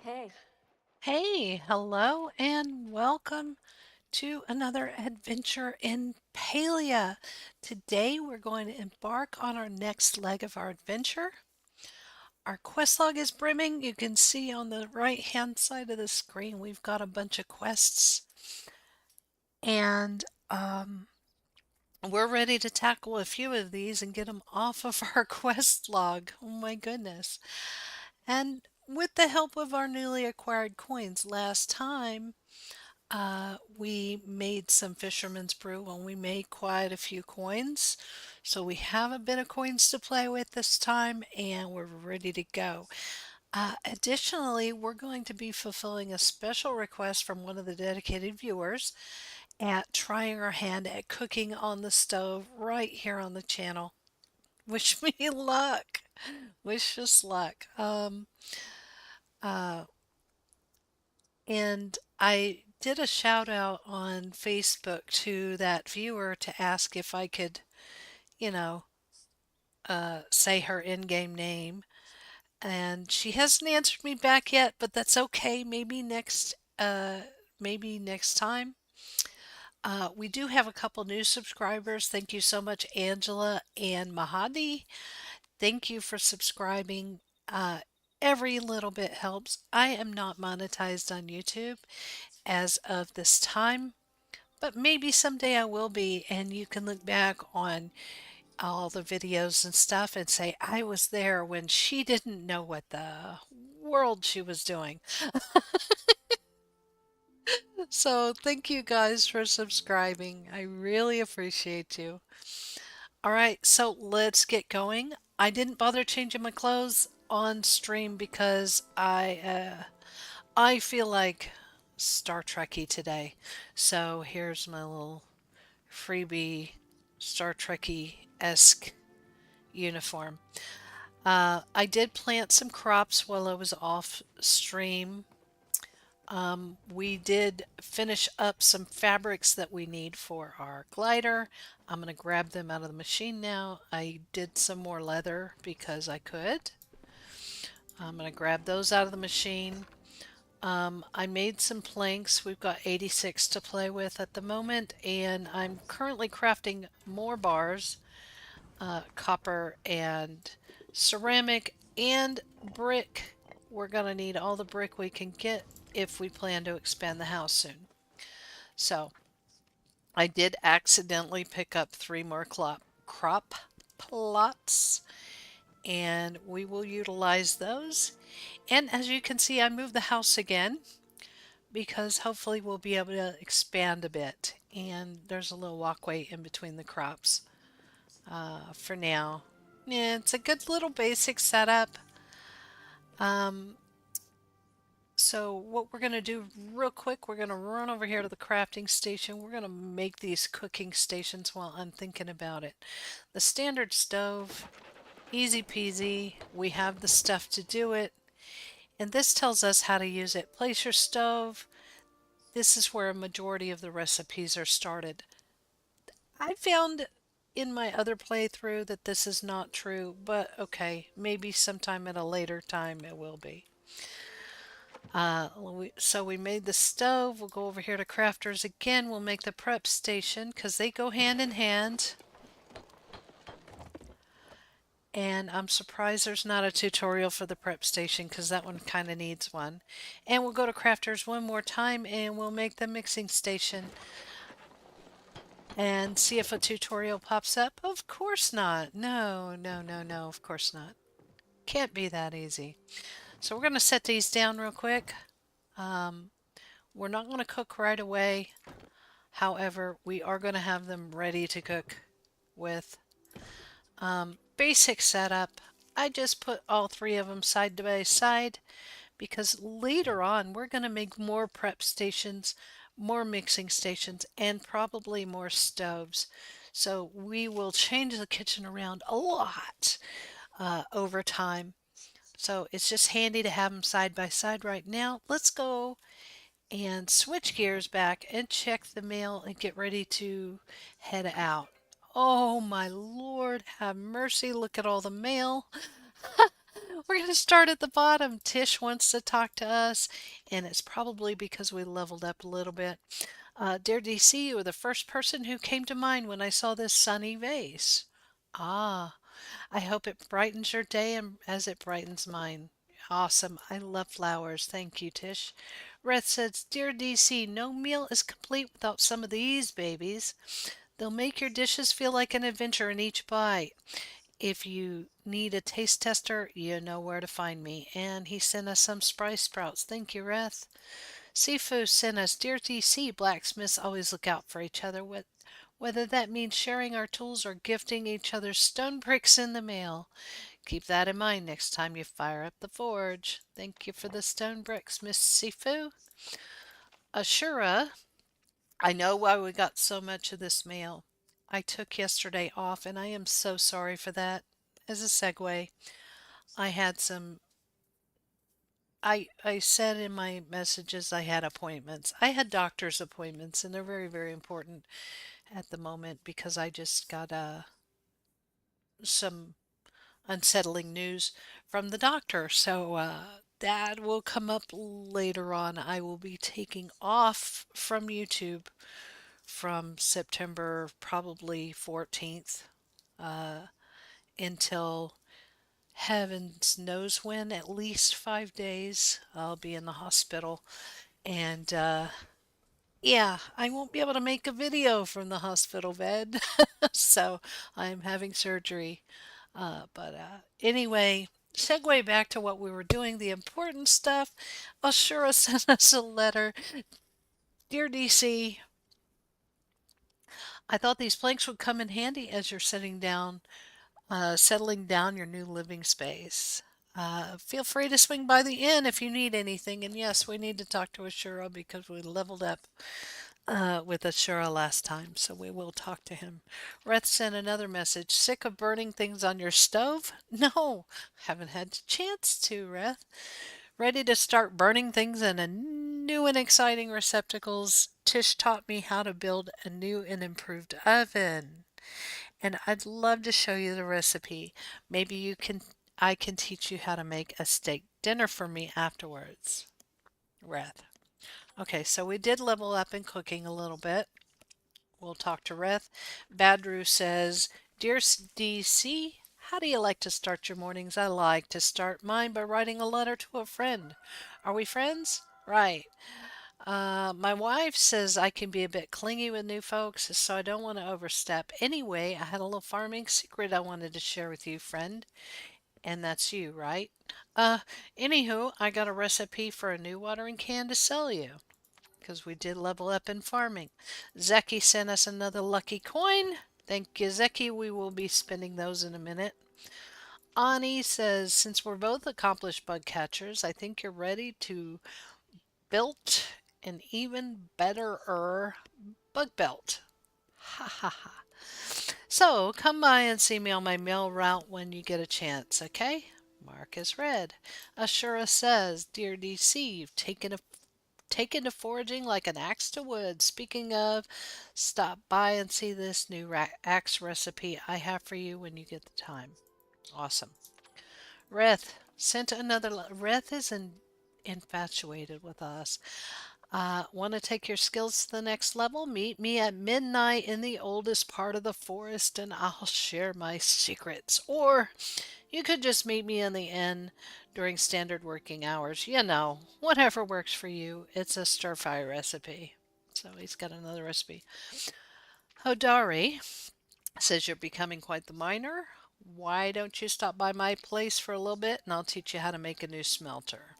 Hey. Hey, hello, and welcome to another adventure in Palia. Today we're going to embark on our next leg of our adventure. Our quest log is brimming. You can see on the right hand side of the screen we've got a bunch of quests, and um, we're ready to tackle a few of these and get them off of our quest log. Oh my goodness. And with the help of our newly acquired coins, last time we made some fisherman's brew and we made quite a few coins. So we have a bit of coins to play with this time and we're ready to go. Additionally, we're going to be fulfilling a special request from one of the dedicated viewers at trying our hand at cooking on the stove right here on the channel. Wish me luck. Wish us luck. Uh, And I did a shout out on Facebook to that viewer to ask if I could, you know, say her in-game name. And she hasn't answered me back yet, but that's okay. Maybe next time. We do have a couple new subscribers. Thank you so much, Angela and Mahadi. Thank you for subscribing. Uh, every little bit helps. I am not monetized on YouTube as of this time. But maybe someday I will be, and you can look back on all the videos and stuff and say, I was there when she didn't know what the world she was doing. So thank you guys for subscribing. I really appreciate you. All right, so let's get going. I didn't bother changing my clothes on stream because I feel like Star Trekky today. So here's my little freebie Star Trekky-esque uniform. I did plant some crops while I was off stream. We did finish up some fabrics that we need for our glider. I'm going to grab them out of the machine now. I did some more leather because I could. I'm going to grab those out of the machine. I made some planks. We've got 86 to play with at the moment, and I'm currently crafting more bars, copper and ceramic and brick. We're going to need all the brick we can get if we plan to expand the house soon. So I did accidentally pick up three more crop plots, and we will utilize those. And as you can see, I moved the house again because hopefully we'll be able to expand a bit. And there's a little walkway in between the crops for now. Yeah, it's a good little basic setup. Um, so what we're going to do real quick, we're going to run over here to the crafting station. We're going to make these cooking stations while I'm thinking about it. The standard stove, easy peasy. We have the stuff to do it. And this tells us how to use it. Place your stove. This is where a majority of the recipes are started. I found in my other playthrough that this is not true, but okay, maybe sometime at a later time it will be. So we made the stove. We'll go over here to crafters again. We'll make the prep station because they go hand in hand. And I'm surprised there's not a tutorial for the prep station because that one kind of needs one. And we'll go to crafters one more time and we'll make the mixing station and see if a tutorial pops up. Of course not. No, no, no, no, of course not. Can't be that easy. So we're going to set these down real quick. Um, we're not going to cook right away. However, we are going to have them ready to cook with. Basic setup. I just put all three of them side by side because later on we're going to make more prep stations, more mixing stations, and probably more stoves. So we will change the kitchen around a lot over time. So it's just handy to have them side by side right now. Let's go and switch gears back and check the mail and get ready to head out. Oh my Lord, have mercy. Look at all the mail. We're going to start at the bottom. Tish wants to talk to us, and it's probably because we leveled up a little bit. Dear DC, you were the first person who came to mind when I saw this sunny vase. Ah, I hope it brightens your day and as it brightens mine. Awesome. I love flowers. Thank you, Tish. Red says, Dear DC, no meal is complete without some of these babies. They'll make your dishes feel like an adventure in each bite. If you need a taste tester, you know where to find me. And he sent us some Spry Sprouts. Thank you, Reth. Sifu sent us, Dear DC, blacksmiths always look out for each other. Whether that means sharing our tools or gifting each other stone bricks in the mail. Keep that in mind next time you fire up the forge. Thank you for the stone bricks, Miss Sifu. Ashura, I know why we got so much of this mail. I took yesterday off and I am so sorry for that. As a segue, I had some I said in my messages I had appointments. I had doctor's appointments and they're very, very important at the moment because I just got some unsettling news from the doctor. So that will come up later on. I will be taking off from YouTube from September probably 14th until heavens knows when, at least 5 days. I'll be in the hospital. And yeah, I won't be able to make a video from the hospital bed. So I'm having surgery. But anyway, segue back to what we were doing, the important stuff. Ashura sent us a letter. Dear DC, I thought these planks would come in handy as you're settling down your new living space. Feel free to swing by the inn if you need anything. And yes, we need to talk to Ashura because we leveled up with Ashura last time, so we will talk to him. Reth sent another message. Sick of burning things on your stove? No, haven't had a chance to, Reth. Ready to start burning things in a new and exciting receptacles. Tish taught me how to build a new and improved oven. And I'd love to show you the recipe. Maybe I can teach you how to make a steak dinner for me afterwards. Reth. Okay, so we did level up in cooking a little bit. We'll talk to Reth. Badru says, Dear DC, how do you like to start your mornings? I like to start mine by writing a letter to a friend. Are we friends? Right. My wife says I can be a bit clingy with new folks, so I don't want to overstep. Anyway, I had a little farming secret I wanted to share with you, friend. And that's you, right? Uh, Anywho, I got a recipe for a new watering can to sell you because we did level up in farming. Zeki sent us another lucky coin. Thank you, Zeki. We will be spending those in a minute. Ani says, since we're both accomplished bug catchers, I think you're ready to build an even better bug belt. Ha ha ha. So come by and see me on my mail route when you get a chance, okay? Mark is red. Ashura says, Dear DC, you've taken to foraging like an axe to wood. Speaking of, stop by and see this new axe recipe I have for you when you get the time. Awesome. Reth sent another. Reth is infatuated with us. Want to take your skills to the next level? Meet me at midnight in the oldest part of the forest and I'll share my secrets. Or you could just meet me in the inn during standard working hours. You know, whatever works for you. It's a stir fry recipe. So he's got another recipe. Hodari says you're becoming quite the miner. Why don't you stop by my place for a little bit and I'll teach you how to make a new smelter?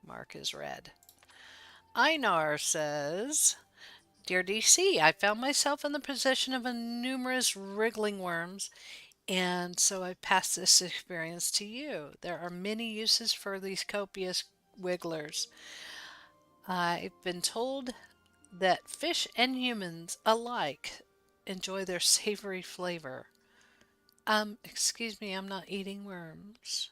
Mark is red. Einar says, Dear DC, I found myself in the possession of a numerous wriggling worms, and so I pass this experience to you. There are many uses for these copious wigglers. I've been told that fish and humans alike enjoy their savory flavor. Excuse me, I'm not eating worms.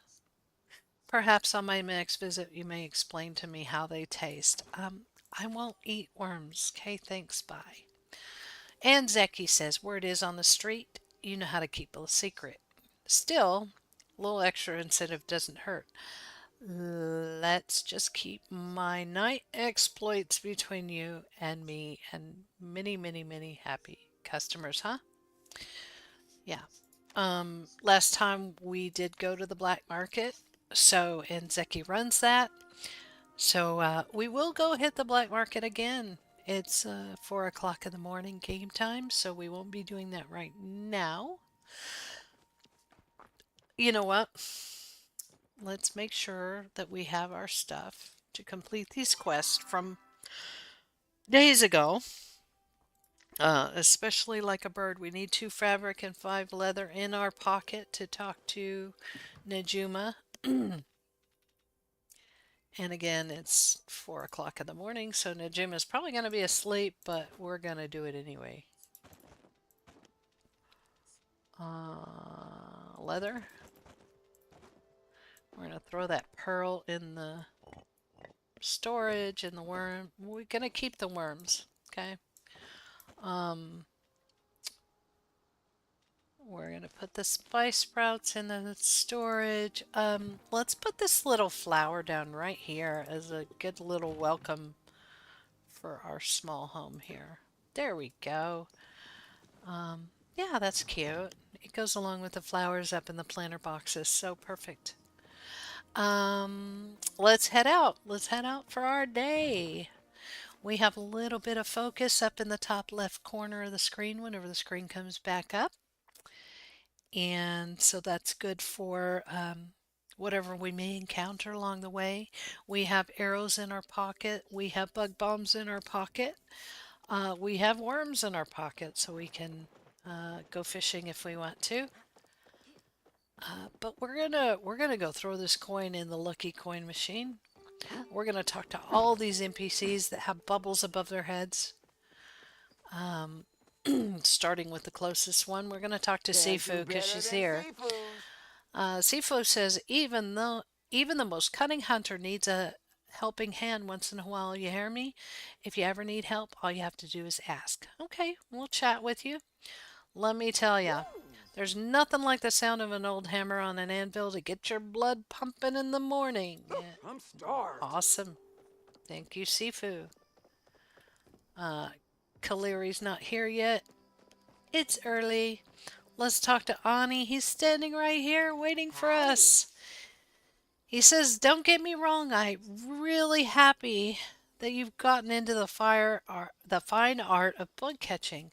Perhaps on my next visit you may explain to me how they taste. I won't eat worms. Okay, thanks, bye. And Zeki says, word is on the street, you know how to keep a secret. Still, little extra incentive doesn't hurt. Let's just keep my night exploits between you and me and many, many, many happy customers, huh? Yeah. Last time we did go to the black market, so and Zeki runs that. So we will go hit the black market again. It's 4 o'clock in the morning game time, so we won't be doing that right now. You know what? Let's make sure that we have our stuff to complete these quests from days ago. Especially like a bird, we need 2 fabric and 5 leather in our pocket to talk to Nejuma. And again, it's 4 o'clock in the morning, so Nejuma's probably going to be asleep, but we're going to do it anyway. Leather. We're going to throw that pearl in the storage and the worm. We're going to keep the worms, okay? We're going to put the spice sprouts in the storage. Let's put this little flower down right here as a good little welcome for our small home here. There we go. Yeah, that's cute. It goes along with the flowers up in the planter boxes. So perfect. Let's head out. Let's head out for our day. We have a little bit of focus up in the top left corner of the screen whenever the screen comes back up. And so that's good for whatever we may encounter along the way. We have arrows in our pocket. We have bug bombs in our pocket. We have worms in our pocket so we can go fishing if we want to. But we're gonna go throw this coin in the lucky coin machine. We're gonna talk to all these NPCs that have bubbles above their heads. Starting with the closest one, we're gonna talk to Sifu because she's here. Sifu says even the most cunning hunter needs a helping hand once in a while. You hear me? If you ever need help, all you have to do is ask. Okay, we'll chat with you. Let me tell ya, there's nothing like the sound of an old hammer on an anvil to get your blood pumping in the morning. I'm starved. Awesome. Thank you, Sifu. Kaliri's not here yet. It's early. Let's talk to Ani. He's standing right here waiting for us. He says, "Don't get me wrong. I'm really happy that you've gotten into the fine art of bug catching.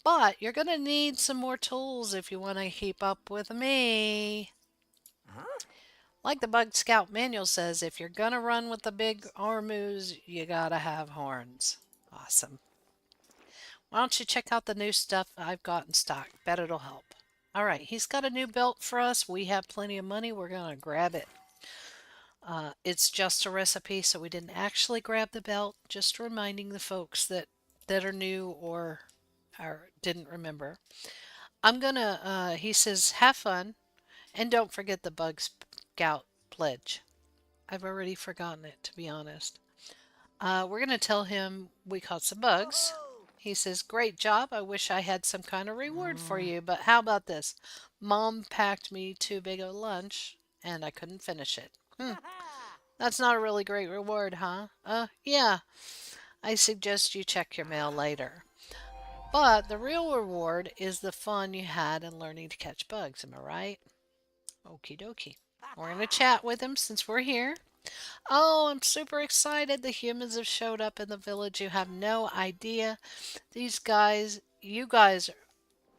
But you're going to need some more tools if you want to keep up with me." Like the Bug Scout manual says, if you're going to run with the big Ormus, you got to have horns. Awesome. Why don't you check out the new stuff I've got in stock? Bet it'll help. All right, he's got a new belt for us. We have plenty of money. We're going to grab it. It's just a recipe, so we didn't actually grab the belt. Just reminding the folks that are new or didn't remember. He says, have fun and don't forget the Bug Scout pledge. I've already forgotten it, to be honest. We're going to tell him we caught some bugs. He says, great job. I wish I had some kind of reward for you, but how about this? Mom packed me too big a lunch and I couldn't finish it. That's not a really great reward, huh? Yeah. I suggest you check your mail later. But the real reward is the fun you had in learning to catch bugs, am I right? Okie dokie. We're going to chat with him since we're here. Oh, I'm super excited. The humans have showed up in the village. You have no idea. You guys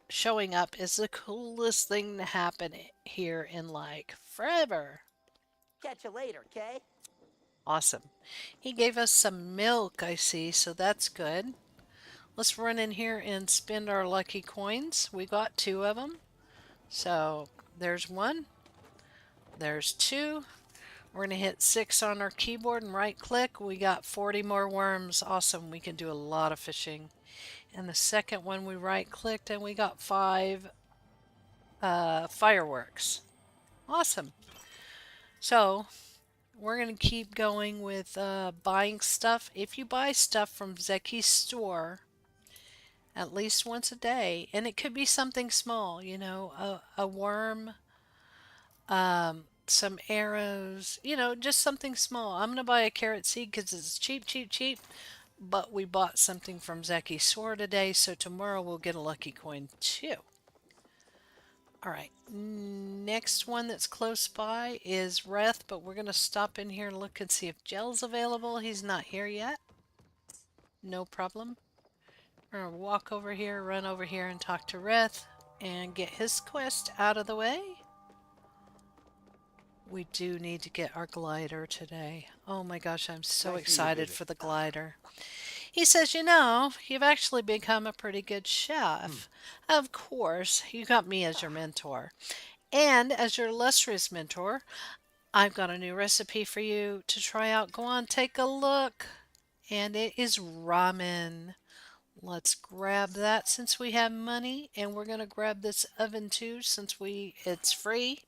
showing up is the coolest thing to happen here in like forever. Catch you later, okay? Awesome. He gave us some milk, I see, so that's good. Let's run in here and spend our lucky coins. We got 2 of them. So there's 1, there's 2. We're going to hit 6 on our keyboard and right click. We got 40 more worms. Awesome. We can do a lot of fishing. And the second one we right clicked and we got 5 fireworks. Awesome. So we're going to keep going with buying stuff. If you buy stuff from Zeki's store at least once a day, and it could be something small, a worm, some arrows, just something small. I'm going to buy a carrot seed because it's cheap, cheap, cheap. But we bought something from Zeki's store today, so tomorrow we'll get a lucky coin too. All right, next one that's close by is Reth, but we're going to stop in here and look and see if Gel's available. He's not here yet. No problem. We're going to walk over here, run over here, and talk to Reth and get his quest out of the way. We do need to get our glider today. Oh my gosh, I'm so excited for the glider. He says, you've actually become a pretty good chef. Of course, you got me as your mentor. And as your illustrious mentor, I've got a new recipe for you to try out. Go on, take a look. And it is ramen. Let's grab that since we have money. And we're going to grab this oven too since it's free.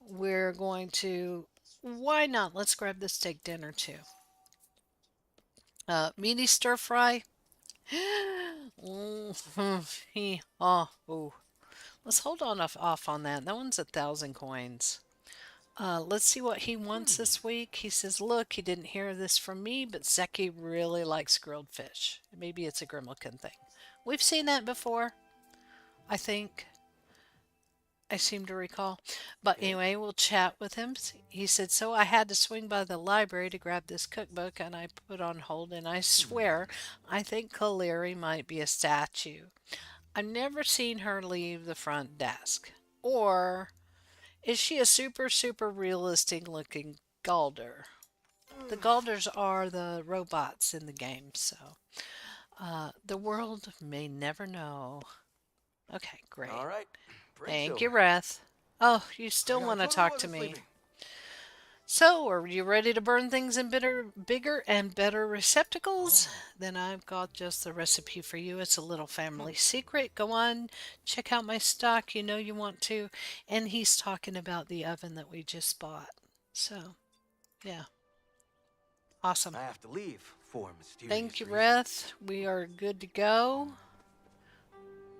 We're going to, why not? Let's grab the steak dinner too. Meaty stir fry. Oh, oh. Let's hold on off on that. That one's 1,000 coins. Let's see what he wants this week. He says, look, he didn't hear this from me, but Zeki really likes grilled fish. Maybe it's a Grimmelkin thing. We've seen that before, I think. I seem to recall. But anyway, we'll chat with him. He said, so I had to swing by the library to grab this cookbook, and I put on hold, and I swear, I think Kaleri might be a statue. I've never seen her leave the front desk. Or is she a super, super realistic looking Galder? The Galders are the robots in the game, so the world may never know. Okay, great. All right. Thank you, Wrath. Oh, you still want to talk to me. So, are you ready to burn things in bigger and better receptacles? Then I've got just the recipe for you. It's a little family secret. Go on, check out my stock. You know you want to. And he's talking about the oven that we just bought. So, yeah. Awesome. I have to leave for mysterious Thank you, reasons. Wrath. We are good to go.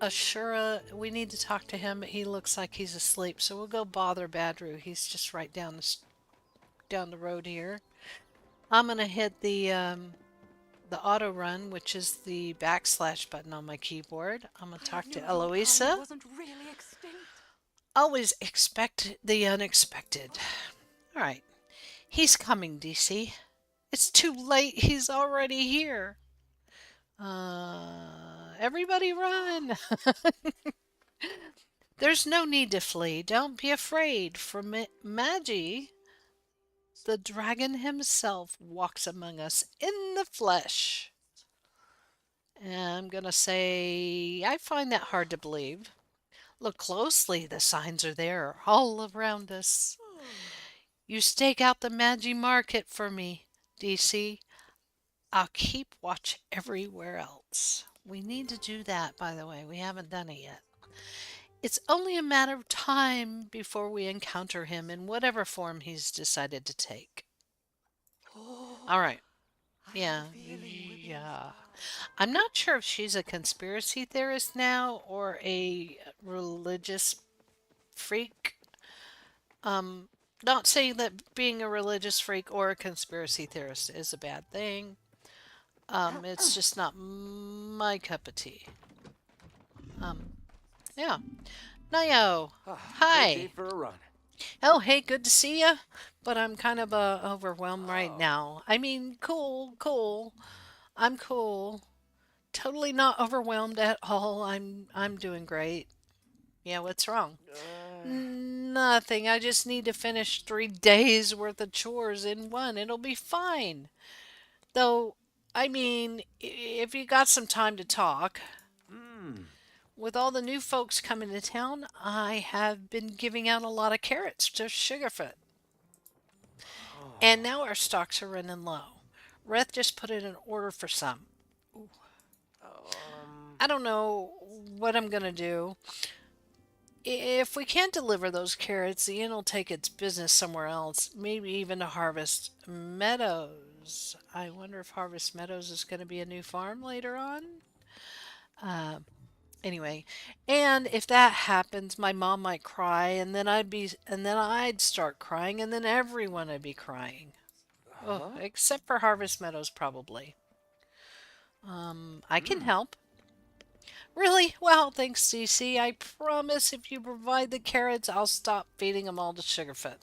Ashura, we need to talk to him, but he looks like he's asleep. So we'll go bother Badru. He's just right down the road here. I'm gonna hit the auto run, which is the backslash button on my keyboard. I'm gonna talk to Eloisa. Wasn't really extinct. Always expect the unexpected. All right, he's coming, DC. It's too late. He's already here. Everybody run! There's no need to flee. Don't be afraid. For Magi, the dragon himself walks among us in the flesh. And I'm going to say, I find that hard to believe. Look closely, the signs are there, all around us. You stake out the Magi market for me, DC. I'll keep watch everywhere else. We need to do that, by the way. We haven't done it yet. It's only a matter of time before we encounter him in whatever form he's decided to take. All right. Yeah. Yeah. I'm not sure if she's a conspiracy theorist now or a religious freak. Not saying that being a religious freak or a conspiracy theorist is a bad thing. It's just not my cup of tea. Yeah. Nayo. Hi. Ready for a run. Oh, hey, good to see you. But I'm kind of overwhelmed right now. I mean, cool. I'm cool. Totally not overwhelmed at all. I'm doing great. Yeah, what's wrong? Nothing. I just need to finish 3 days worth of chores in one. It'll be fine. Though, I mean, if you got some time to talk, with all the new folks coming to town, I have been giving out a lot of carrots to Sugarfoot. And now our stocks are running low. Reth just put in an order for some. I don't know what I'm going to do. If we can't deliver those carrots, the inn will take its business somewhere else, maybe even to Harvest Meadows. I wonder if Harvest Meadows is going to be a new farm later on. Anyway, and if that happens, my mom might cry, and then I'd start crying, and then everyone would be crying. Oh, except for Harvest Meadows, probably. I can help. Really? Well, thanks, Cece. I promise if you provide the carrots, I'll stop feeding them all to Sugarfoot.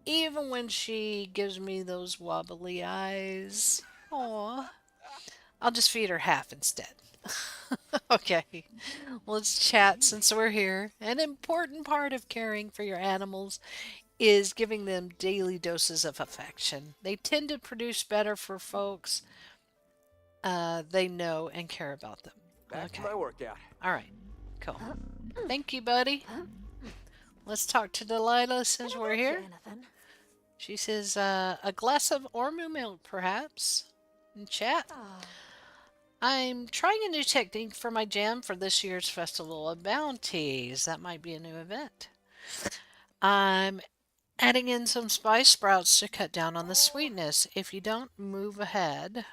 Even when she gives me those wobbly eyes. Aw. I'll just feed her half instead. Okay, let's chat since we're here. An important part of caring for your animals is giving them daily doses of affection. They tend to produce better for folks they know and care about them. Back to Okay. my workout. All right. Cool. Thank you, buddy. Let's talk to Delilah since we're here. Jonathan. She says, a glass of Ormu milk, perhaps. In chat. Oh. I'm trying a new technique for my jam for this year's Festival of Bounties. That might be a new event. I'm adding in some spice sprouts to cut down on the sweetness. If you don't move ahead,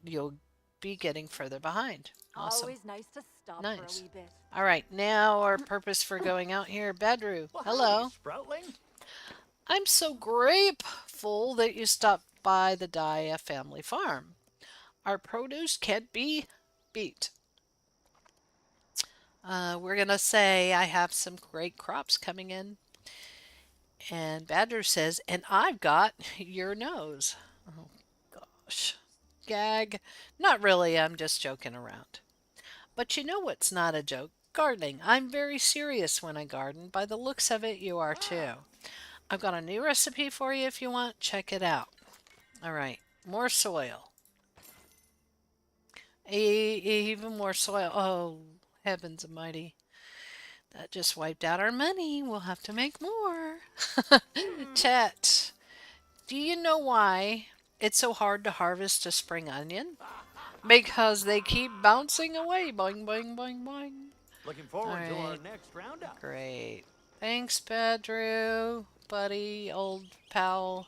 you'll be getting further behind. Awesome. Always nice to stop for Nice. a wee bit. All right, now our purpose for going out here. Badru, Well, hello. howdy, Sproutling. I'm so grateful that you stopped by the Dia family farm. Our produce can't be beat. We're going to say I have some great crops coming in. And Badger says, and I've got your nose. Oh, gosh. Gag. Not really, I'm just joking around. But you know what's not a joke? Gardening. I'm very serious when I garden. By the looks of it, you are too. I've got a new recipe for you if you want. Check it out. All right. More soil. Even more soil. Oh, heavens almighty. That just wiped out our money. We'll have to make more. Chet, do you know why it's so hard to harvest a spring onion? Because they keep bouncing away. Boing, boing, boing, boing. Looking forward to our Alright. next roundup. Great. Thanks, Pedro, buddy, old pal.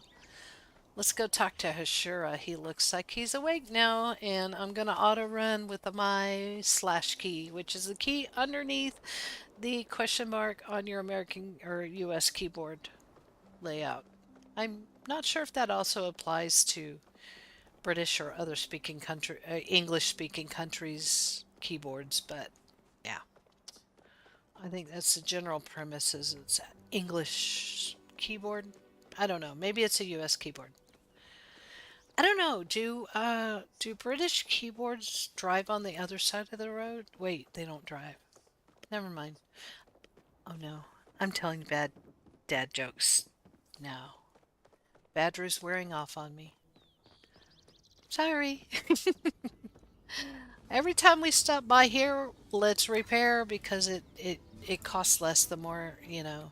Let's go talk to Hashura. He looks like he's awake now, and I'm going to auto run with the my slash key, which is the key underneath the question mark on your American or US keyboard layout. I'm not sure if that also applies to British or other speaking country, English speaking countries' keyboards, but yeah. I think that's the general premise is it's an English keyboard. I don't know. Maybe it's a US keyboard. I don't know. Do British keyboards drive on the other side of the road? Wait, they don't drive. Never mind. Oh no. I'm telling bad dad jokes now. Badger's wearing off on me. Sorry. Every time we stop by here, let's repair because it costs less the more, you know.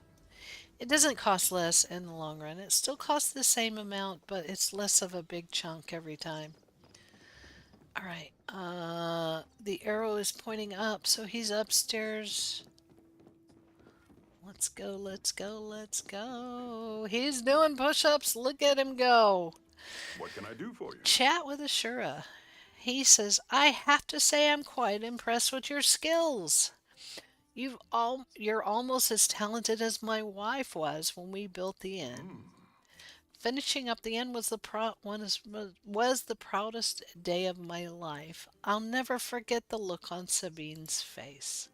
It doesn't cost less in the long run. It still costs the same amount, but it's less of a big chunk every time. All right. The arrow is pointing up, so he's upstairs. Let's go, let's go, let's go. He's doing push-ups. Look at him go. What can I do for you? Chat with Ashura. He says, I have to say I'm quite impressed with your skills. You're almost as talented as my wife was when we built the inn. Finishing up the inn was was the proudest day of my life. I'll never forget the look on Sabine's face.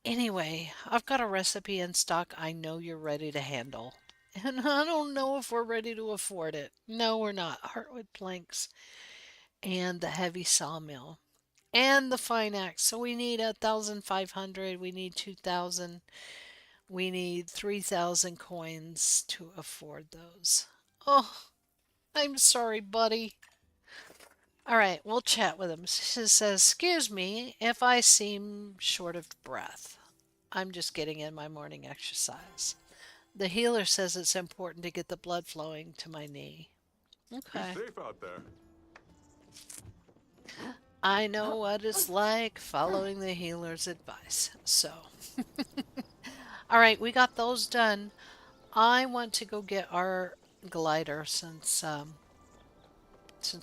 Anyway, I've got a recipe in stock I know you're ready to handle. And I don't know if we're ready to afford it. No, we're not. Heartwood planks and the heavy sawmill and the fine axe. So we need 1,500. We need 2,000. We need 3,000 coins to afford those. Oh, I'm sorry, buddy. All right, we'll chat with him. She says, excuse me if I seem short of breath. I'm just getting in my morning exercise. The healer says it's important to get the blood flowing to my knee. Okay. Be safe out there. I know what it's like following the healer's advice. So, all right, we got those done. I want to go get our glider since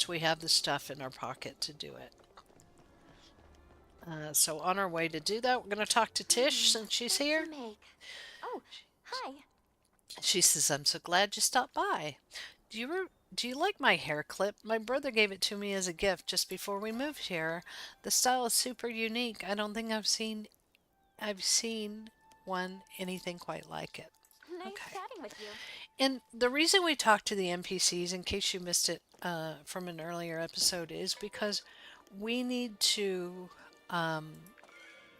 we have the stuff in our pocket to do it. So on our way to do that, we're going to talk to Tish since she's What here. to make? Oh, hi. She says, "I'm so glad you stopped by. Do you like my hair clip? My brother gave it to me as a gift just before we moved here. The style is super unique. I don't think I've seen one anything quite like it." Nice Okay. chatting with you. And the reason we talked to the NPCs, in case you missed it from an earlier episode, is because we need to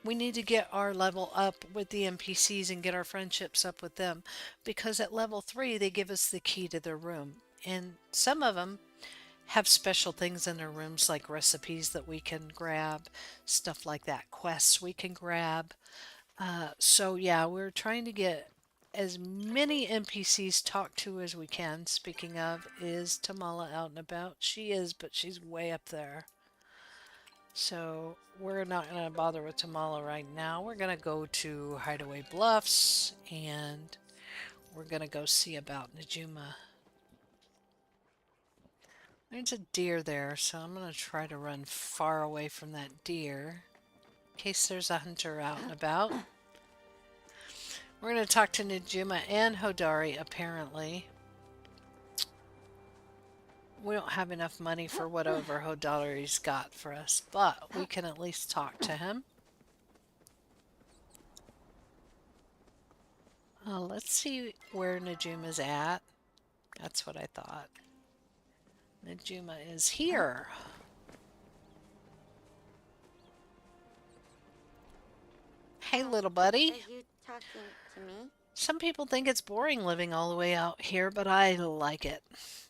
we need to get our level up with the NPCs and get our friendships up with them, because at level 3 they give us the key to their room, and some of them have special things in their rooms like recipes that we can grab, stuff like that, quests we can grab. So yeah, we're trying to get as many NPCs talked to as we can. Speaking of, is Tamala out and about? She is, but she's way up there. So we're not going to bother with Tamala right now. We're going to go to Hideaway Bluffs and we're going to go see about Najuma. There's a deer there, so I'm going to try to run far away from that deer in case there's a hunter out and about. We're going to talk to Najuma and Hodari, apparently. We don't have enough money for whatever Hodari's got for us, but we can at least talk to him. Let's see where Najuma's at. That's what I thought. Najuma is here. Hey, little buddy. Are you talking to me? Some people think it's boring living all the way out here, but I like it.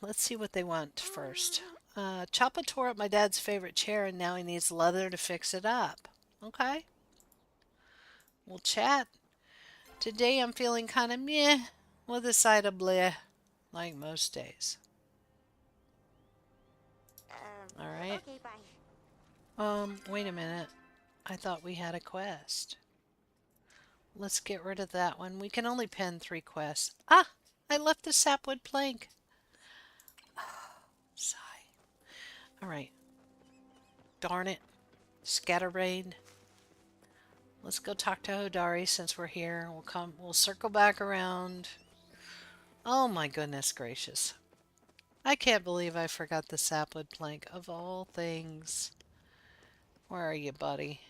Let's see what they want first. Choppa tore up my dad's favorite chair and now he needs leather to fix it up. Okay. We'll chat. Today I'm feeling kind of meh with a side of bleh, like most days. Alright. Okay, bye. Wait a minute. I thought we had a quest. Let's get rid of that one. We can only pen 3 quests. Ah! I left the sapwood plank. Sigh. Alright. Darn it. Scatterbrain. Let's go talk to Hodari since we're here. We'll circle back around. Oh my goodness gracious. I can't believe I forgot the sapwood plank of all things. Where are you, buddy?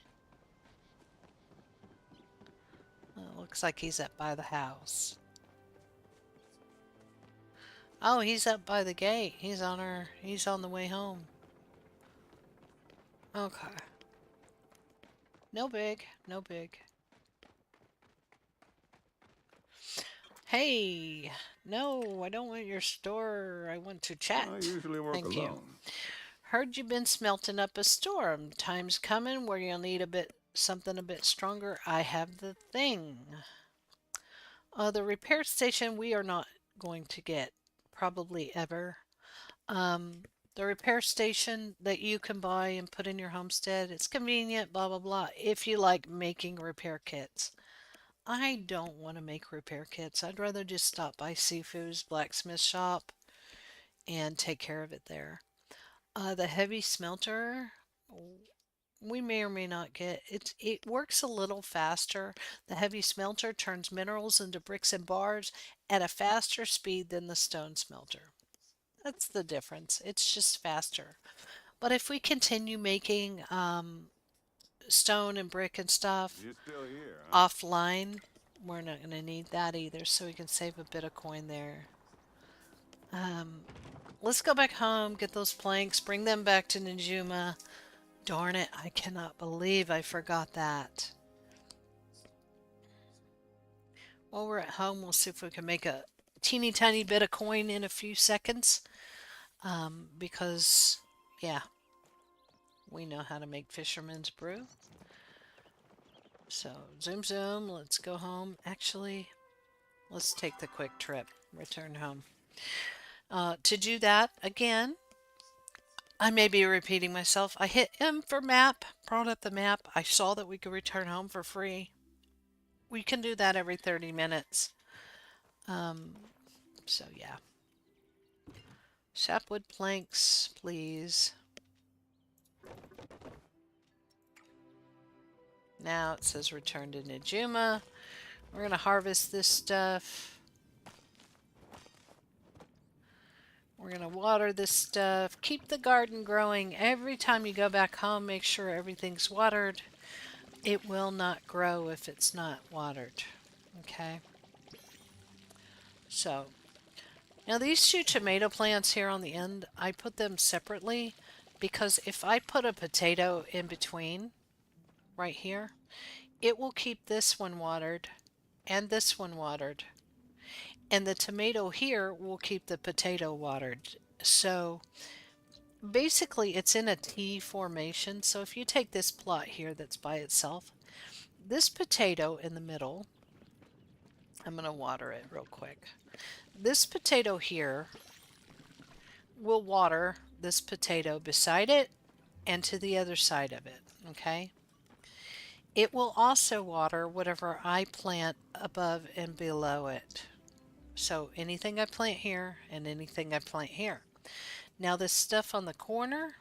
It looks like he's up by the house. Oh, he's up by the gate. He's on the way home. Okay. No big, no big. Hey, no, I don't want your store. I want to chat. I usually work Thank alone. you. Heard you've been smelting up a storm. Time's coming where you'll need something a bit stronger. I have the thing. The repair station we are not going to get, probably ever. The repair station that you can buy and put in your homestead, it's convenient, blah, blah, blah, if you like making repair kits. I don't want to make repair kits. I'd rather just stop by Sifu's blacksmith shop and take care of it there. The heavy smelter, we may or may not get. It works a little faster. The heavy smelter turns minerals into bricks and bars at a faster speed than the stone smelter. That's the difference. It's just faster. But if we continue making stone and brick and stuff You're still here, huh? offline, we're not going to need that either, so we can save a bit of coin there. Let's go back home, get those planks, bring them back to Najuma. Darn it, I cannot believe I forgot that. While we're at home, we'll see if we can make a teeny tiny bit of coin in a few seconds. Because, yeah, we know how to make fisherman's brew. So, zoom zoom, let's go home. Actually, let's take the quick trip, return home. To do that, again, I may be repeating myself. I hit M for map, brought up the map. I saw that we could return home for free. We can do that every 30 minutes. So yeah. Sapwood planks, please. Now it says return to Najuma. We're going to harvest this stuff. We're going to water this stuff. Keep the garden growing. Every time you go back home, make sure everything's watered. It will not grow if it's not watered. Okay? So, now these two tomato plants here on the end, I put them separately because if I put a potato in between, right here, it will keep this one watered and this one watered. And the tomato here will keep the potato watered. So basically it's in a T formation. So if you take this plot here that's by itself, this potato in the middle, I'm going to water it real quick. This potato here will water this potato beside it and to the other side of it, okay? It will also water whatever I plant above and below it. So anything I plant here and anything I plant here. Now this stuff on the corner,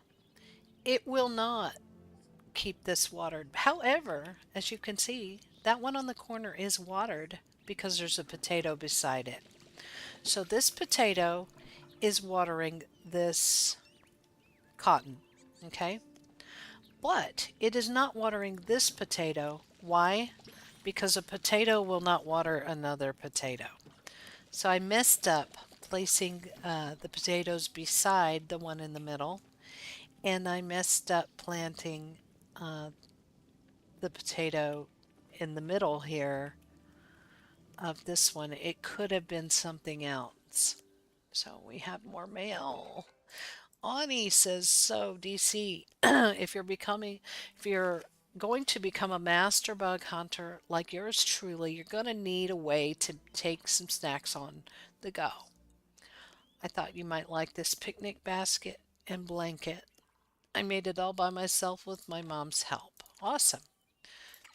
it will not keep this watered. However, as you can see, that one on the corner is watered because there's a potato beside it. So this potato is watering this cotton, okay? But it is not watering this potato. Why? Because a potato will not water another potato. So I messed up placing the potatoes beside the one in the middle, and I messed up planting the potato in the middle here of this one. It could have been something else. So we have more mail. Ani says, so DC, if you're going to become a master bug hunter like yours truly, you're going to need a way to take some snacks on the go. I thought you might like this picnic basket and blanket. I made it all by myself with my mom's help. Awesome.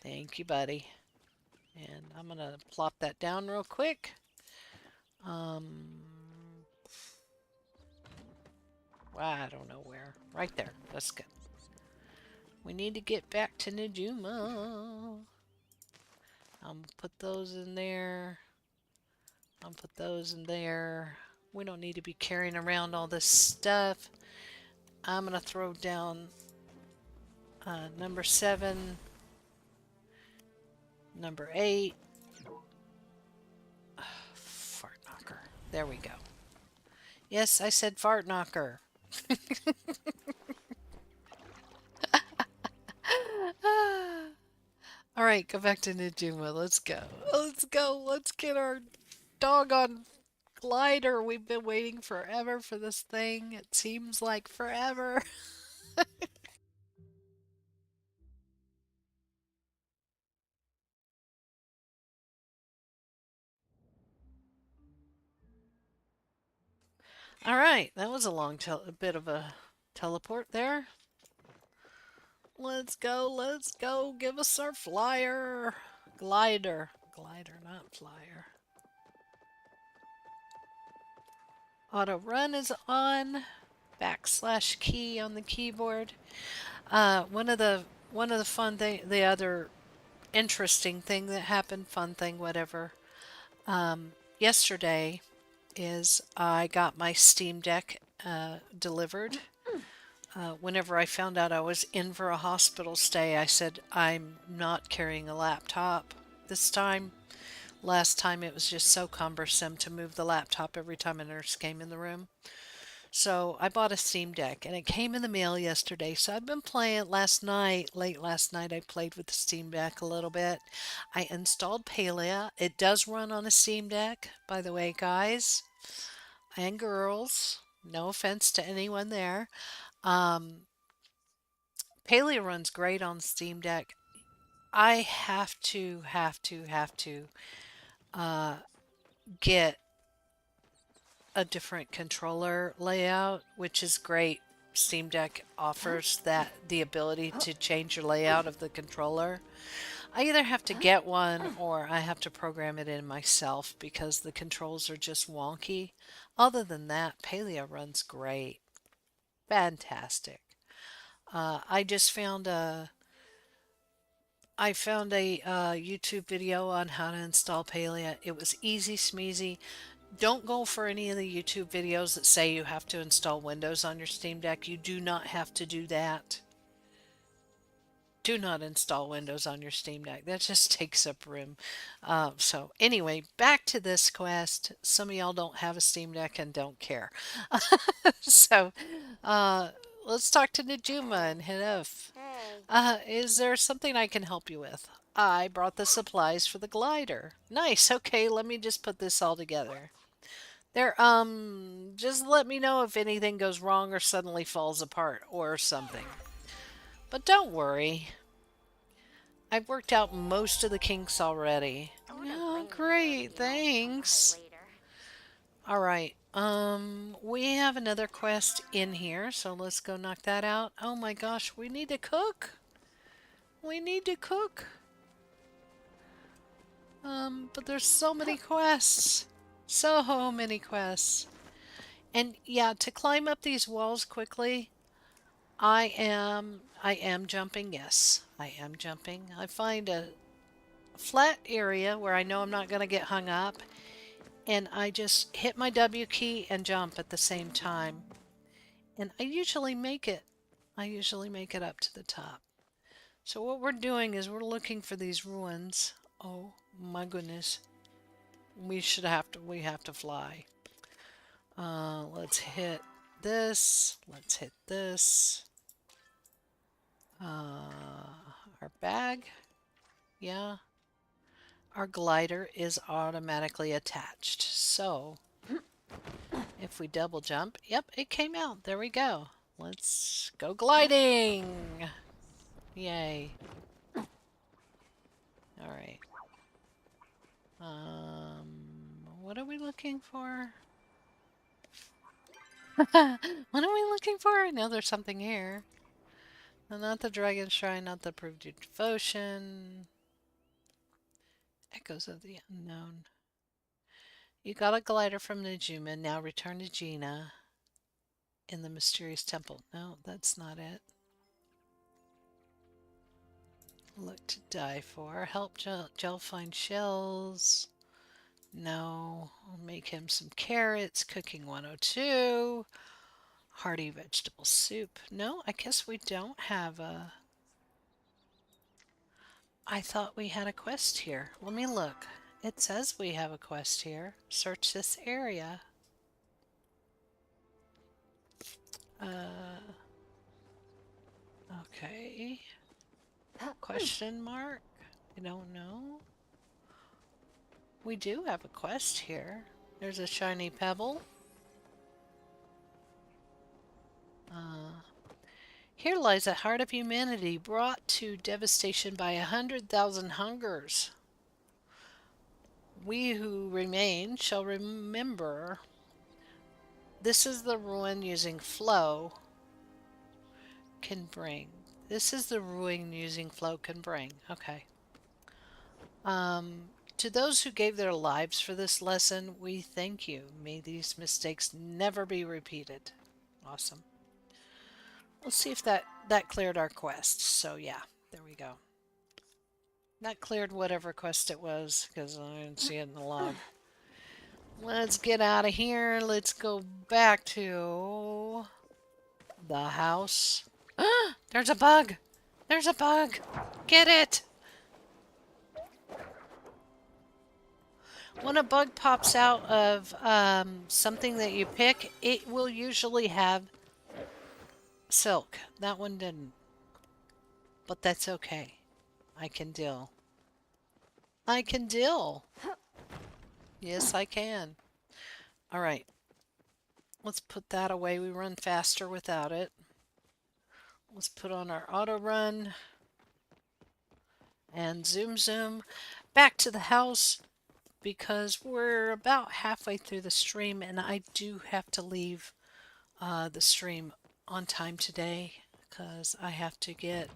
Thank you, buddy. And I'm going to plop that down real quick. I don't know where. Right there. That's good. We need to get back to Najuma. I'm going to put those in there. I'll put those in there. We don't need to be carrying around all this stuff. I'm going to throw down number 7, number 8. Fart knocker. There we go. Yes, I said fart knocker. All right, go back to Najuma. Let's go. Let's go. Let's get our doggone glider. We've been waiting forever for this thing. It seems like forever. All right, that was a bit of a teleport there. Let's go, let's go. Give us our flyer. Glider. Glider, not flyer. Auto run is on. Backslash key on the keyboard. One of the fun thing, the other interesting thing that happened, fun thing, whatever. Yesterday is I got my Steam Deck delivered. Whenever I found out I was in for a hospital stay, I said I'm not carrying a laptop this time. Last time it was just so cumbersome to move the laptop every time a nurse came in the room. So I bought a Steam Deck and it came in the mail yesterday. So I've been playing late last night I played with the Steam Deck a little bit. I installed Palia. It does run on a Steam Deck, by the way, guys and girls. No offense to anyone there. Palia runs great on Steam Deck. I have to get a different controller layout, which is great. Steam Deck offers that the ability to change your layout of the controller. I either have to get one or I have to program it in myself because the controls are just wonky. Other than that, Palia runs great. Fantastic. I I found a YouTube video on how to install Palia. It was easy smeezy. Don't go for any of the YouTube videos that say you have to install Windows on your Steam Deck. You do not have to do that. Do not install Windows on your Steam Deck. That just takes up room. So anyway, back to this quest. Some of y'all don't have a Steam Deck and don't care. So uh, let's talk to Najuma and head off. Hey. Is there something I can help you with? I brought the supplies for the glider. Nice. Okay, let me just put this all together. There, just let me know if anything goes wrong or suddenly falls apart or something. But don't worry. I've worked out most of the kinks already. I wanna Oh, bring you great. a meal Thanks. later. All right. We have another quest in here, so let's go knock that out. Oh my gosh, we need to cook. We need to cook. But there's so many quests. So many quests. And yeah, to climb up these walls quickly, I am jumping, yes. I am jumping. I find a flat area where I know I'm not going to get hung up, and I just hit my W key and jump at the same time. And I usually make it. I usually make it up to the top. So what we're doing is we're looking for these ruins. Oh my goodness. We have to fly. Let's hit this. Let's hit this. Our bag. Yeah. Our glider is automatically attached. So if we double jump, yep, it came out. There we go. Let's go gliding. Yay. All right. What are we looking for? What are we looking for? I know there's something here. No, not the dragon shrine, not the proved devotion. Echoes of the unknown. You got a glider from Najuma. Now return to Gina in the mysterious temple. No, that's not it. Look to die for. Help Gel find shells. No. I'll make him some carrots. Cooking 102. Hearty vegetable soup. No, I guess we don't have a... I thought we had a quest here. Let me look. It says we have a quest here. Search this area. Okay. Question mark? I don't know. We do have a quest here. There's a shiny pebble. Here lies the heart of humanity, brought to devastation by 100,000 hungers. We who remain shall remember. This is the ruin using flow can bring. This is the ruin using flow can bring. Okay. To those who gave their lives for this lesson, we thank you. May these mistakes never be repeated. Awesome. Let's see if that cleared our quest. So yeah, there we go. That cleared whatever quest it was, because I didn't see it in the log. Let's get out of here. Let's go back to the house. There's a bug! There's a bug! Get it! When a bug pops out of something that you pick, it will usually have silk. That one didn't. But that's okay. I can deal. I can deal. Yes, I can. Alright. Let's put that away. We run faster without it. Let's put on our auto run. And zoom zoom. Back to the house. Because we're about halfway through the stream. And I do have to leave the stream on time today. Because I have to get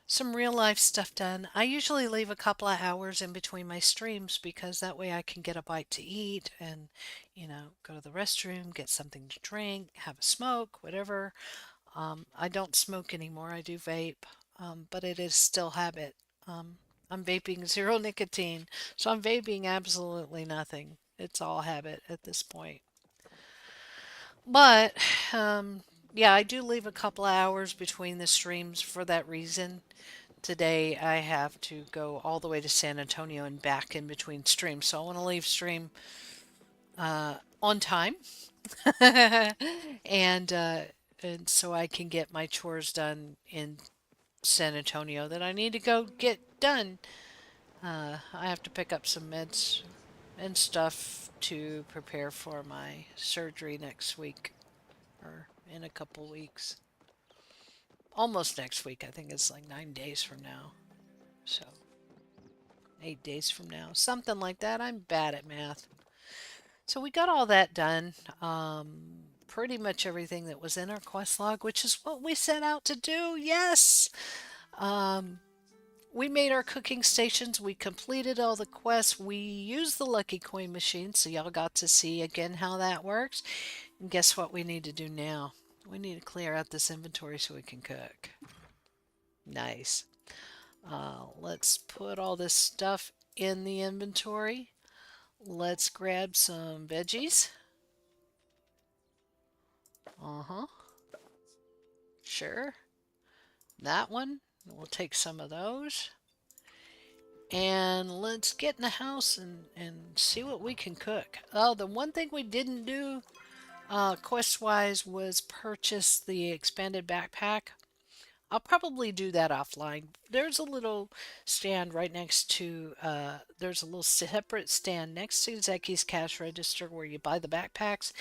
some real life stuff done. I usually leave a couple of hours in between my streams because that way I can get a bite to eat and, you know, go to the restroom, get something to drink, have a smoke, whatever. I don't smoke anymore. I do vape, but it is still habit. I'm vaping zero nicotine, so I'm vaping absolutely nothing. It's all habit at this point. But yeah, I do leave a couple hours between the streams for that reason. Today I have to go all the way to San Antonio and back in between streams, so I want to leave stream on time, and uh, and so I can get my chores done in San Antonio that I need to go get done. I have to pick up some meds and stuff to prepare for my surgery next week or in a couple weeks. Almost next week. I think it's like 9 days from now. So, 8 days from now. Something like that. I'm bad at math. So, we got all that done. Pretty much everything that was in our quest log, which is what we set out to do. Yes! We made our cooking stations. We completed all the quests. We used the lucky coin machine, so y'all got to see again how that works. And guess what we need to do now? We need to clear out this inventory so we can cook. Nice. Let's put all this stuff in the inventory. Let's grab some veggies. Uh-huh. Sure. That one. We'll take some of those. And let's get in the house and see what we can cook. Oh, the one thing we didn't do quest-wise was purchase the expanded backpack. I'll probably do that offline. There's a little stand right next to, there's a little separate stand next to Zeki's cash register where you buy the backpacks.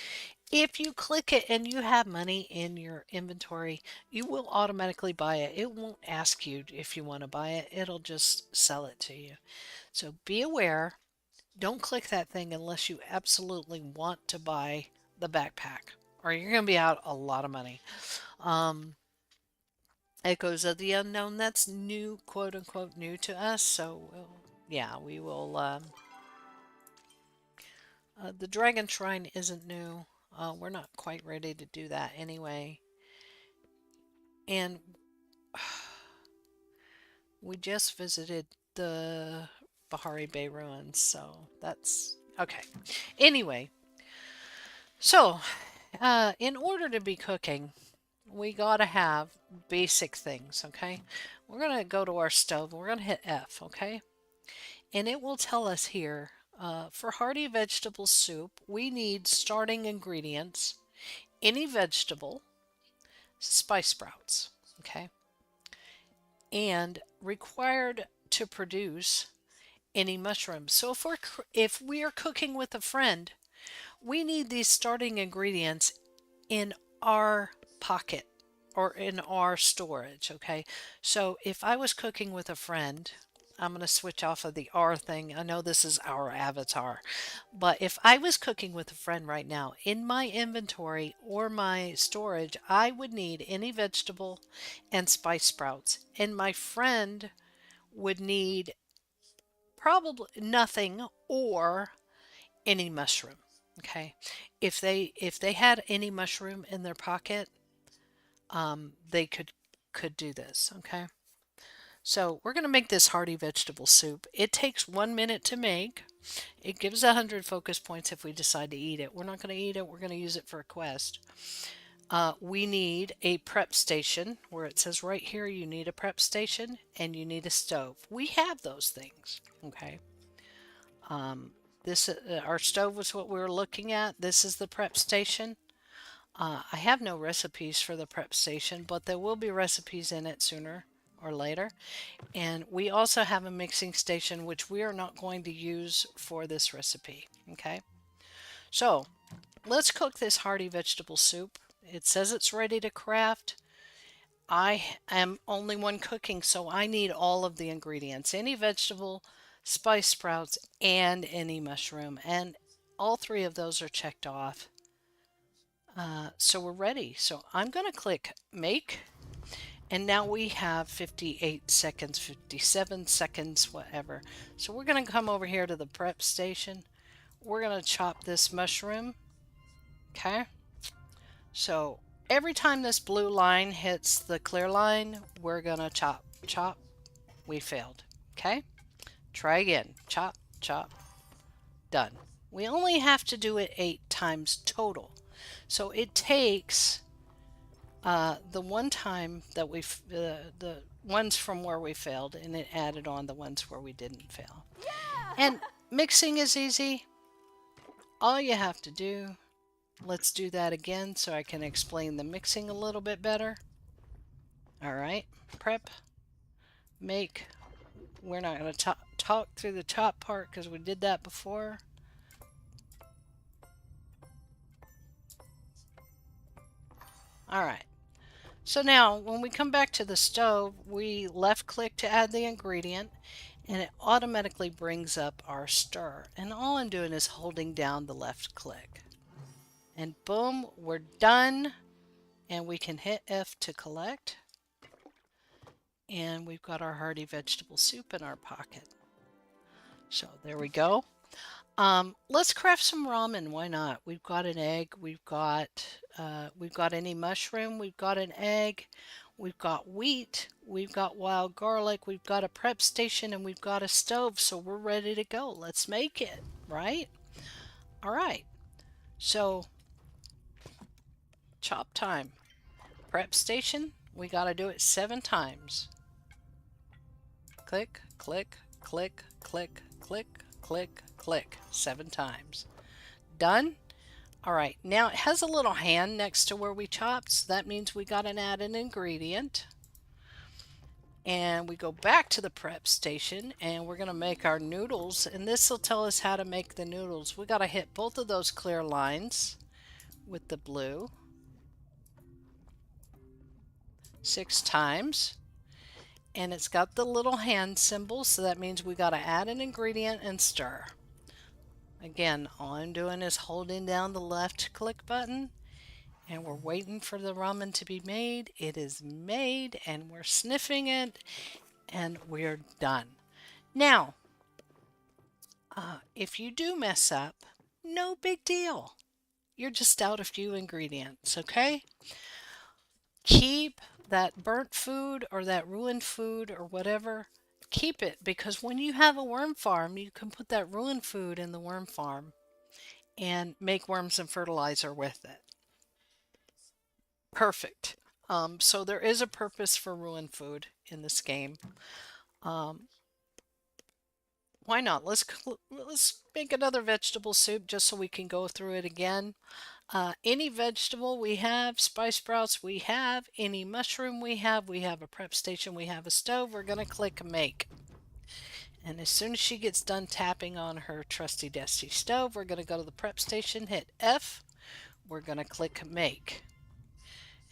If you click it and you have money in your inventory, you will automatically buy it. It won't ask you if you want to buy it. It'll just sell it to you. So be aware. Don't click that thing unless you absolutely want to buy the backpack, or you're going to be out a lot of money. Echoes of the Unknown, that's new, quote unquote, new to us. So, yeah, we will. The Dragon Shrine isn't new. We're not quite ready to do that anyway. And we just visited the Bahari Bay ruins, so that's okay. Anyway, so in order to be cooking, we gotta have basic things, okay? We're gonna go to our stove and we're gonna hit F, okay? And it will tell us here for hearty vegetable soup, we need starting ingredients, any vegetable, spice sprouts, okay? And required to produce any mushrooms. So if we are cooking with a friend, we need these starting ingredients in our pocket or in our storage, okay? So if I was cooking with a friend, I'm going to switch off of the R thing. I know this is our avatar, but if I was cooking with a friend right now, in my inventory or my storage, I would need any vegetable and spice sprouts. And my friend would need probably nothing or any mushroom. Okay, if they had any mushroom in their pocket, they could do this. Okay, so we're gonna make this hearty vegetable soup. It takes 1 minute to make. It gives 100 focus points if we decide to eat it. We're not gonna eat it. We're gonna use it for a quest. We need a prep station where it says right here you need a prep station and you need a stove. We have those things. Okay. This our stove was what we were looking at. This is the prep station. I have no recipes for the prep station, but there will be recipes in it sooner or later. And we also have a mixing station, which we are not going to use for this recipe. Okay, so let's cook this hearty vegetable soup. It says it's ready to craft. I am only one cooking, so I need all of the ingredients. Any vegetable, spice sprouts, and any mushroom. And all three of those are checked off. So we're ready. So I'm going to click make. And now we have 58 seconds, 57 seconds, whatever. So we're going to come over here to the prep station. We're going to chop this mushroom. Okay. So every time this blue line hits the clear line, we're going to chop, chop. We failed. Okay, try again. Chop, chop, done. We only have to do it 8 times total. So it takes the one time that the ones from where we failed, and it added on the ones where we didn't fail. And mixing is easy. All you have to do, let's do that again so I can explain the mixing a little bit better. All right, prep, make. We're not going to talk through the top part because we did that before. All right. So now when we come back to the stove, we left click to add the ingredient and it automatically brings up our stir. And all I'm doing is holding down the left click. And boom, we're done. And we can hit F to collect. And we've got our hearty vegetable soup in our pocket. So there we go. Let's craft some ramen. Why not? We've got an egg. We've got any mushroom. We've got an egg. We've got wheat. We've got wild garlic. We've got a prep station, and we've got a stove. So we're ready to go. Let's make it, right? All right. So chop time. Prep station. We got to do it 7 times. Click, click, click, click, click, click, click 7 times. Done. All right, now it has a little hand next to where we chopped, so that means we got to add an ingredient. And we go back to the prep station and we're going to make our noodles, and this will tell us how to make the noodles. We got to hit both of those clear lines with the blue 6 times. And it's got the little hand symbol, so that means we got to add an ingredient and stir. Again, all I'm doing is holding down the left click button and we're waiting for the ramen to be made. It is made and we're sniffing it and we're done. Now, if you do mess up, no big deal. You're just out a few ingredients, okay? Keep that burnt food or that ruined food or whatever, keep it, because when you have a worm farm, you can put that ruined food in the worm farm and make worms and fertilizer with it. Perfect. So there is a purpose for ruined food in this game. Why not? Let's make another vegetable soup just so we can go through it again. Any vegetable we have, spice sprouts we have, any mushroom we have a prep station, we have a stove, we're going to click make. And as soon as she gets done tapping on her trusty dusty stove, we're going to go to the prep station, hit F, we're going to click make.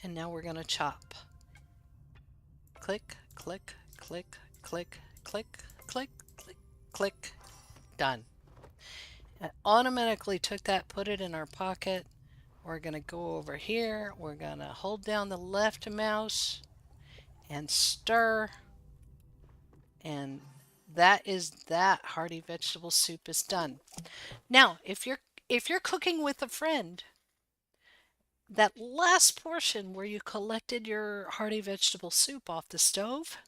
And now we're going to chop. Click, click, click, click, click, click, click, click, done. It automatically took that, put it in our pocket. We're going to go over here. We're going to hold down the left mouse and stir. And that hearty vegetable soup is done. Now, if you're cooking with a friend, that last portion where you collected your hearty vegetable soup off the stove,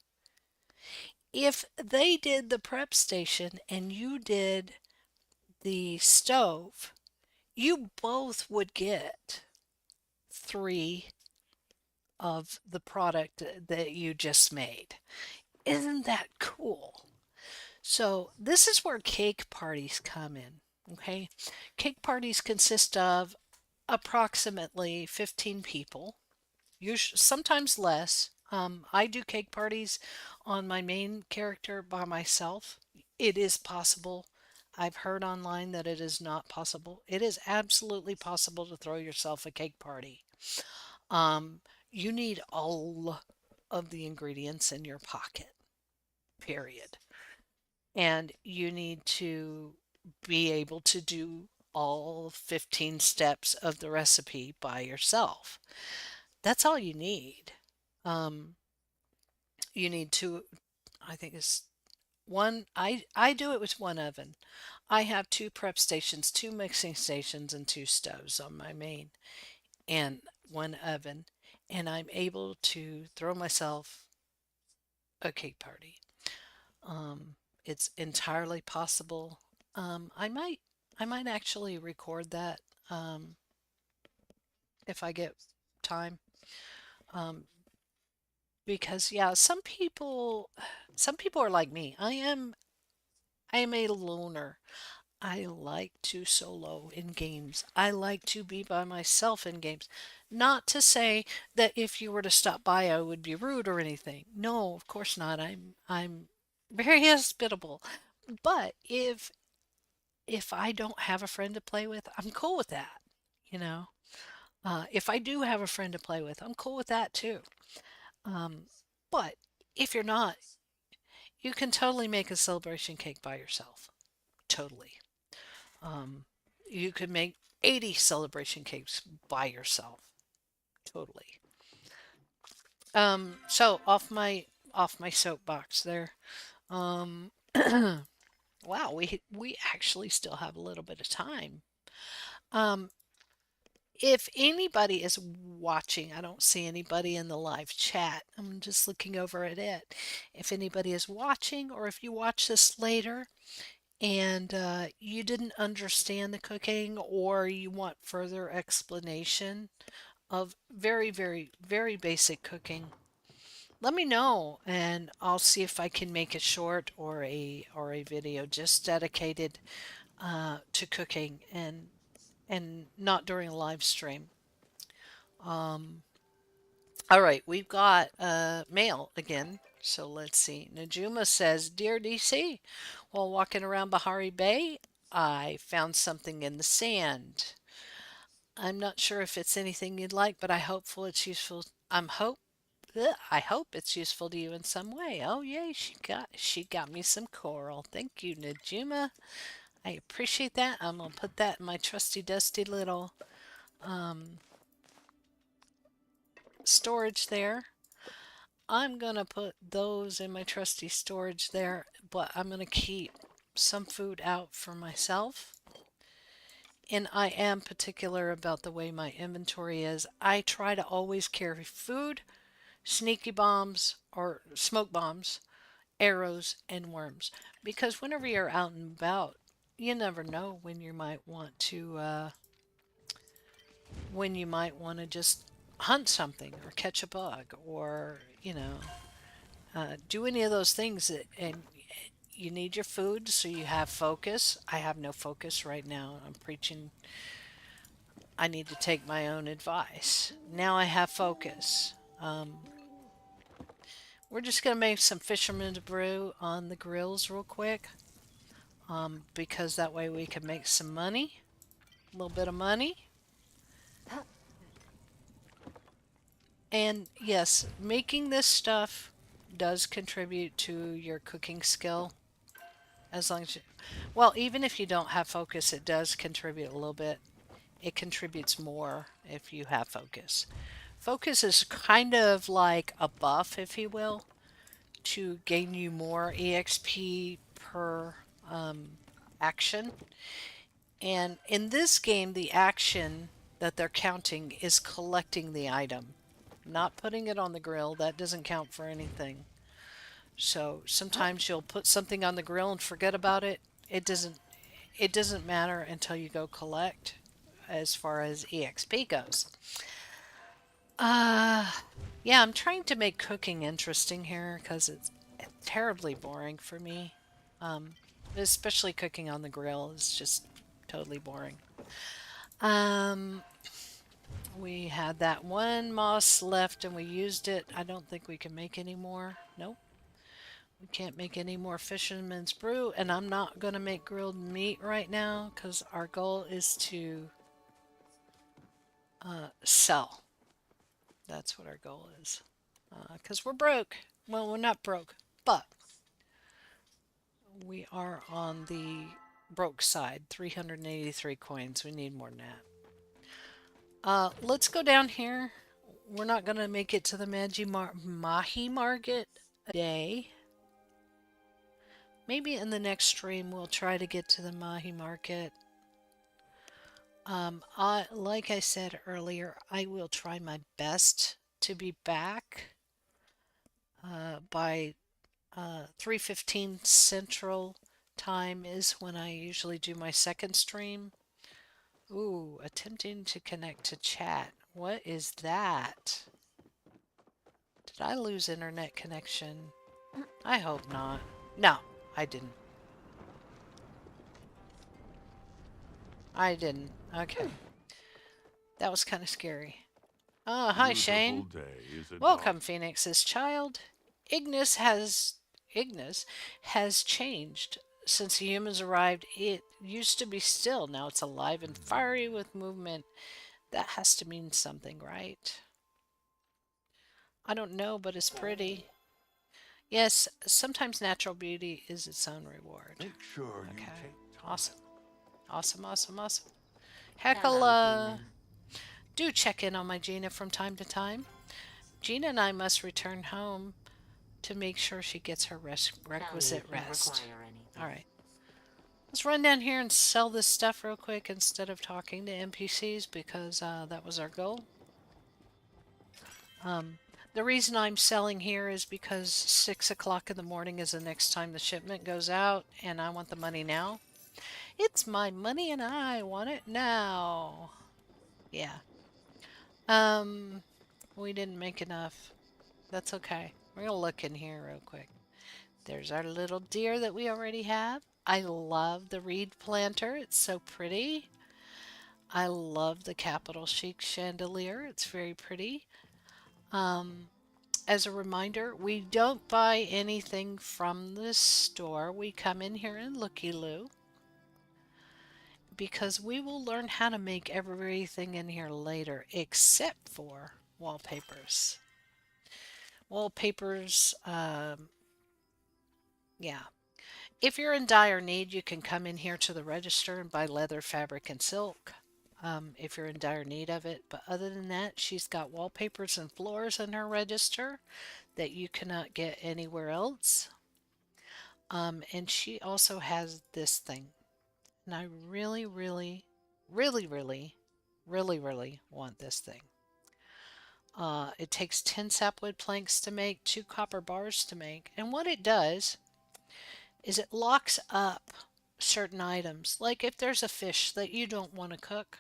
if they did the prep station and you did the stove, you both would get 3 of the product that you just made. Isn't that cool? So this is where cake parties come in. Okay, cake parties consist of approximately 15 people, usually sometimes less. I do cake parties on my main character by myself. It is possible. I've heard online that it is not possible. It is absolutely possible to throw yourself a cake party. You need all of the ingredients in your pocket, period. And you need to be able to do all 15 steps of the recipe by yourself. That's all you need. You need to, I think it's one, I do it with one oven. I have 2 prep stations, 2 mixing stations, and 2 stoves on my main, and 1 oven. And I'm able to throw myself a cake party. It's entirely possible. I might actually record that um, if I get time. Um, because yeah, some people are like me. I am a loner. I like to solo in games. I like to be by myself in games. Not to say that if you were to stop by I would be rude or anything. No, of course not. I'm very hospitable. But if I don't have a friend to play with, I'm cool with that. You know, if I do have a friend to play with, I'm cool with that too. Um, but if you're not, you can totally make a celebration cake by yourself. Totally. Um, you could make 80 celebration cakes by yourself. Totally. So off my soapbox there. Um, wow, we actually still have a little bit of time. Um, if anybody is watching, I don't see anybody in the live chat. I'm just looking over at it. If anybody is watching, or if you watch this later and you didn't understand the cooking, or you want further explanation of very basic cooking, let me know and I'll see if I can make a short or a video just dedicated to cooking and not during a live stream. All right, we've got mail again. So let's see. Najuma says, "Dear DC, while walking around Bahari Bay, I found something in the sand. I'm not sure if it's anything you'd like, but it's useful. I hope it's useful to you in some way." Oh yay, she got me some coral. Thank you, Najuma. I appreciate that. I'm gonna put that in my trusty dusty little storage there. I'm gonna put those in my trusty storage there, but I'm gonna keep some food out for myself. And I am particular about the way my inventory is. I try to always carry food, sneaky bombs, or smoke bombs, arrows, and worms. Because whenever you're out and about, you never know when you might want to just hunt something or catch a bug or do any of those things and you need your food so you have focus. I have no focus right now. I'm preaching. I need to take my own advice. Now I have focus. We're just going to make some fisherman's brew on the grills real quick because that way we can make some money, a little bit of money. And yes, making this stuff does contribute to your cooking skill. As long as you, well, even if you don't have focus, it does contribute a little bit. It contributes more if you have focus. Focus is kind of like a buff, if you will, to gain you more EXP per action. And in this game, the action that they're counting is collecting the item, not putting it on the grill. That doesn't count for anything. So sometimes you'll put something on the grill and forget about it. It doesn't matter until you go collect as far as EXP goes. Yeah, I'm trying to make cooking interesting here because it's terribly boring for me. Especially cooking on the grill is just totally boring. Um, we had that one moss left and we used it. I don't think we can make any more. Nope. We can't make any more fisherman's brew, and I'm not going to make grilled meat right now because our goal is to sell. That's what our goal is. Because we're broke. Well, we're not broke, but we are on the broke side. 383 coins. We need more than that. Let's go down here. We're not going to make it to the Mahi Market today. Maybe in the next stream we'll try to get to the Mahi Market. Like I said earlier, I will try my best to be back by 3:15 Central Time is when I usually do my second stream. Ooh, attempting to connect to chat. What is that? Did I lose internet connection? I hope not. No, I didn't. I didn't. Okay. That was kind of scary. Oh, hi, Shane. Beautiful day, is it Welcome, not? Phoenix's child. Ignis has Ignis has changed since the humans arrived. It used to be still. Now it's alive and fiery with movement. That has to mean something, right? I don't know, but it's pretty. Yes, sometimes natural beauty is its own reward. Make sure you Okay. take time. Awesome. Awesome, awesome, awesome. Hello, Heckle, human. do check in on my Gina from time to time. Gina and I must return home to make sure she gets her requisite rest. All right. Let's run down here and sell this stuff real quick instead of talking to NPCs because that was our goal. The reason I'm selling here is because 6 o'clock in the morning is the next time the shipment goes out and I want the money now. It's my money and I want it now. Yeah. We didn't make enough. That's okay. We're gonna look in here real quick. There's our little deer that we already have. I love the reed planter. It's so pretty. I love the capital chic chandelier. It's very pretty. As a reminder, we don't buy anything from the store. We come in here and looky-loo because we will learn how to make everything in here later except for wallpapers. Wallpapers, yeah. If you're in dire need, you can come in here to the register and buy leather, fabric, and silk. If you're in dire need of it. But other than that, she's got wallpapers and floors in her register that you cannot get anywhere else. And she also has this thing. And I really, really, really, really, really, really want this thing. It takes 10 sapwood planks to make, 2 copper bars to make. And what it does is it locks up certain items. Like if there's a fish that you don't want to cook,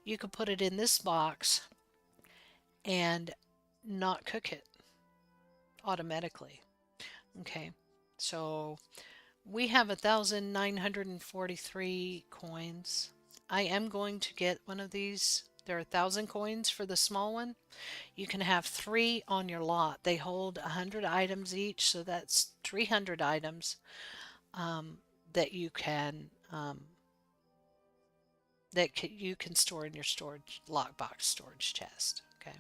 you could put it in this box and not cook it automatically. Okay, so we have 1,943 coins. I am going to get one of these. There are 1,000 coins for the small one. You can have 3 on your lot. They hold 100 items each, so that's 300 items that you can you can store in your storage lockbox storage chest. Okay.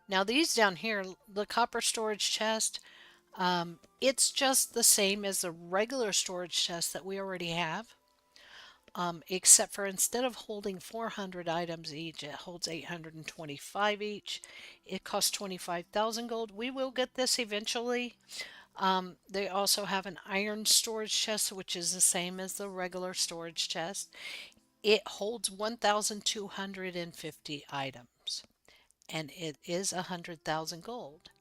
Now these down here, the copper storage chest, it's just the same as the regular storage chest that we already have, except for instead of holding 400 items each, it holds 825 each. It costs 25,000 gold. We will get this eventually. They also have an iron storage chest, which is the same as the regular storage chest. It holds 1,250 items, and it is 100,000 gold.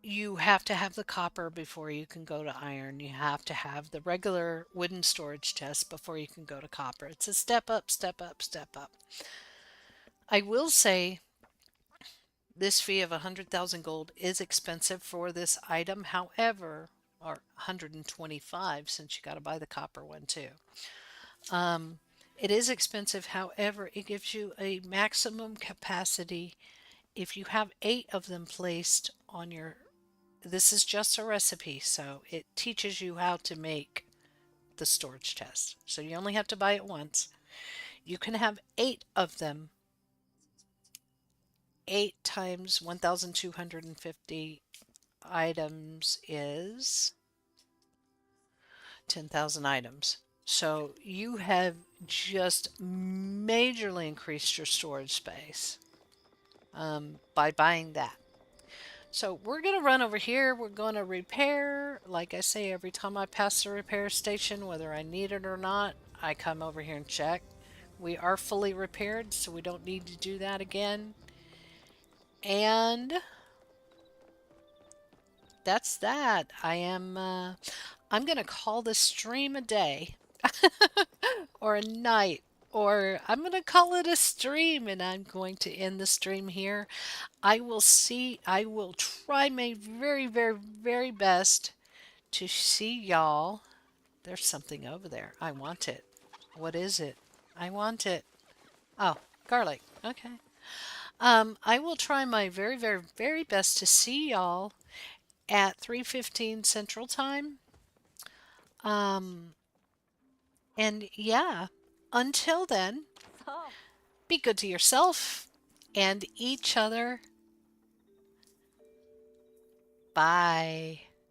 You have to have the copper before you can go to iron. You have to have the regular wooden storage chest before you can go to copper. It's a step up, step up, step up. I will say this fee of 100,000 gold is expensive for this item. However, or 125 since you got to buy the copper one too. It is expensive. However, it gives you a maximum capacity if you have 8 of them placed on your. This is just a recipe, so it teaches you how to make the storage chest. So you only have to buy it once. You can have 8 of them. 8 times 1,250 items is 10,000 items. So you have just majorly increased your storage space by buying that. So we're going to run over here. We're going to repair. Like I say, every time I pass the repair station, whether I need it or not, I come over here and check. We are fully repaired, so we don't need to do that again. And that's that. I'm gonna call this stream a day or a night, or I'm gonna call it a stream, and I'm going to end the stream here. I will try my very, very, very best to see y'all. There's something over there. I want it. What is it? I want it. Oh, garlic. Okay. I will try my very, very, very best to see y'all at 3:15 Central Time. And yeah, until then, So. be good to yourself and each other. Bye.